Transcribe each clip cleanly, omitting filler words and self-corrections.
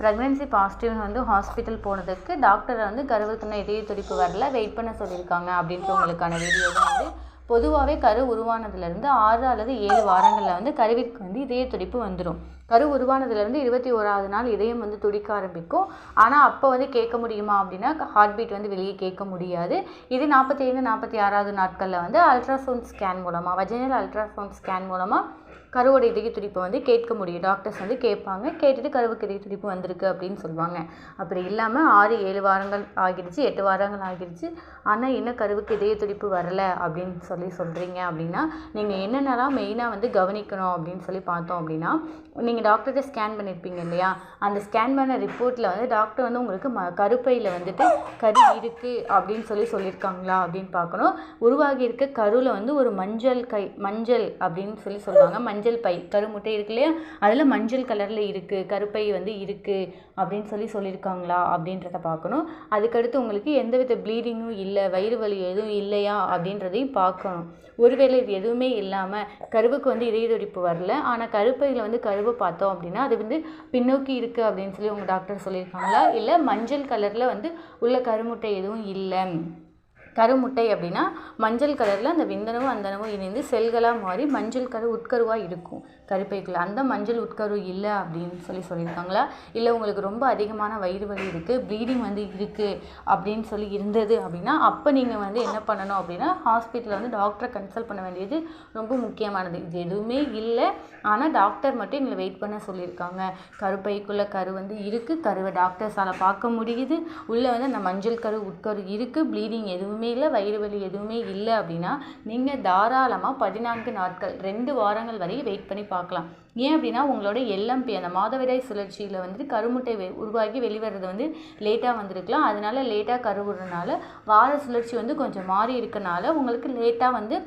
Pregnancy பாசிட்டிவ்னு வந்து hospital போனதுக்கு டாக்டரை வந்து கருவுக்குன்னு இதய துடிப்பு வரல, வெயிட் பண்ண சொல்லியிருக்காங்க அப்படின்றவங்களுக்கான வீடியோ தான் வந்து. பொதுவாகவே கரு உருவானதுலேருந்து 6 அல்லது 7 வாரங்களில் வந்து கருவிற்கு வந்து இதய துடிப்பு வந்துடும். கரு உருவானதுலேருந்து 21வது நாள் இதயம் வந்து துடிக்க ஆரம்பிக்கும். ஆனால் அப்போ வந்து கேட்க முடியுமா அப்படின்னா ஹார்ட் பீட் வந்து வெளியே கேட்க முடியாது. இது 45 46வது நாட்களில் வந்து அல்ட்ராசவுண்ட் ஸ்கேன் மூலமாக, வஜைனல் அல்ட்ராசவுண்ட் ஸ்கேன் மூலமாக கருவோட இதய துடிப்பை வந்து கேட்க முடியும். டாக்டர்ஸ் வந்து கேட்பாங்க, கேட்டுட்டு கருவுக்கு இதய துடிப்பு வந்திருக்கு அப்படின்னு சொல்லுவாங்க. அப்படி இல்லாமல் 6 7 வாரங்கள் ஆகிடுச்சு, 8 வாரங்கள் ஆகிடுச்சு, ஆனால் இன்னும் கருவுக்கு இதய துடிப்பு வரலை அப்படின்னு சொல்கிறீங்க அப்படின்னா நீங்கள் என்னென்னலாம் மெயினாக வந்து கவனிக்கணும் அப்படின்னு சொல்லி பார்த்தோம் அப்படின்னா, நீங்கள் டாக்டர்கிட்ட ஸ்கேன் பண்ணியிருப்பீங்க இல்லையா, அந்த ஸ்கேன் பண்ண ரிப்போர்ட்டில் வந்து டாக்டர் வந்து உங்களுக்கு கருப்பையில் வந்துட்டு கரு இருக்குது அப்படின்னு சொல்லியிருக்காங்களா அப்படின்னு பார்க்கணும். உருவாகி இருக்க கருவில் வந்து ஒரு மஞ்சள் அப்படின்னு சொல்லுவாங்க, மஞ்சள் பை, கருமுட்டை இருக்கு இல்லையா, அதில் மஞ்சள் கலரில் இருக்குது, கருப்பை வந்து இருக்குது அப்படின்னு சொல்லியிருக்காங்களா அப்படின்றத பார்க்கணும். அதுக்கடுத்து உங்களுக்கு எந்தவித ப்ளீடிங்கும் இல்லை, வயிறு வலி எதுவும் இல்லையா அப்படின்றதையும் பார்க்கணும். ஒருவேளை இது எதுவுமே இல்லாமல் கருவுக்கு வந்து இதய துடிப்பு வரல, ஆனால் கருப்பையில் வந்து கருவை பார்த்தோம் அப்படின்னா அது வந்து பின்னோக்கி இருக்குது அப்படின்னு சொல்லி உங்கள் டாக்டர் சொல்லியிருக்காங்களா, இல்லை மஞ்சள் கலரில் வந்து உள்ள கருமுட்டை எதுவும் இல்லை. கருமுட்டை அப்படின்னா மஞ்சள் கலரில் அந்த விந்தணுவும் அந்தணுவும் இணைந்து செல்களாக மாறி மஞ்சள் கரு உட்கருவாக இருக்கும் கருப்பைக்குள்ள, அந்த மஞ்சள் உட்கரு இல்லை அப்படின்னு சொல்லியிருக்காங்களா, இல்லை உங்களுக்கு ரொம்ப அதிகமான வயிறு வலி இருக்குது, ப்ளீடிங் வந்து இருக்குது அப்படின்னு இருந்தது அப்படின்னா அப்போ நீங்கள் வந்து என்ன பண்ணணும் அப்படின்னா ஹாஸ்பிட்டலில் வந்து டாக்டரை கன்சல்ட் பண்ண வேண்டியது ரொம்ப முக்கியமானது. இது எதுவுமே இல்லை, ஆனால் டாக்டர் மட்டும் எங்களை வெயிட் பண்ண சொல்லியிருக்காங்க, கருப்பைக்குள்ளே கரு வந்து இருக்குது, கருவை டாக்டர்ஸால் பார்க்க முடியுது, உள்ளே வந்து அந்த மஞ்சள் கரு உட்கரு இருக்குது, ப்ளீடிங் எதுவுமே இல்லை, வயிறு வலி எதுவுமே இல்லை அப்படின்னா நீங்கள் தாராளமாக 14 நாட்கள் 2 வாரங்கள் வரை வெயிட் பண்ணி பார்க்கலாம். ஏன் அப்படின்னா உங்களோட எல்எம்பி அந்த மாதவிடாய் சுழற்சியில் வந்து கருமுட்டை உருவாகி வெளிவரது வந்து லேட்டாக வந்திருக்கலாம். அதனால லேட்டாக கருவுறதுனால வார சுழற்சி வந்து கொஞ்சம் மாறி இருக்கனால உங்களுக்கு லேட்டாக வந்து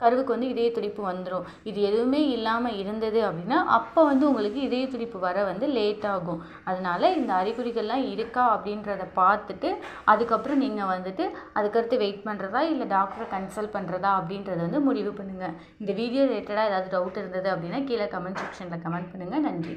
கருவுக்கு வந்து இதய துடிப்பு வந்துடும். இது எதுவுமே இல்லாமல் இருந்தது அப்படின்னா அப்போ வந்து உங்களுக்கு இதய துடிப்பு வர வந்து லேட் ஆகும். அதனால் இந்த அறிகுறிகள்லாம் இருக்கா அப்படின்றத பார்த்துட்டு அதுக்கப்புறம் நீங்கள் வந்துட்டு அதுக்கடுத்து வெயிட் பண்ணுறதா இல்லை டாக்டரை கன்சல்ட் பண்ணுறதா அப்படின்றத வந்து முடிவு பண்ணுங்கள். இந்த வீடியோ ரிலேட்டடாக ஏதாவது டவுட் இருந்தது அப்படின்னா கீழே கமெண்ட் செக்ஷனில் கமெண்ட் பண்ணுங்கள். நன்றி.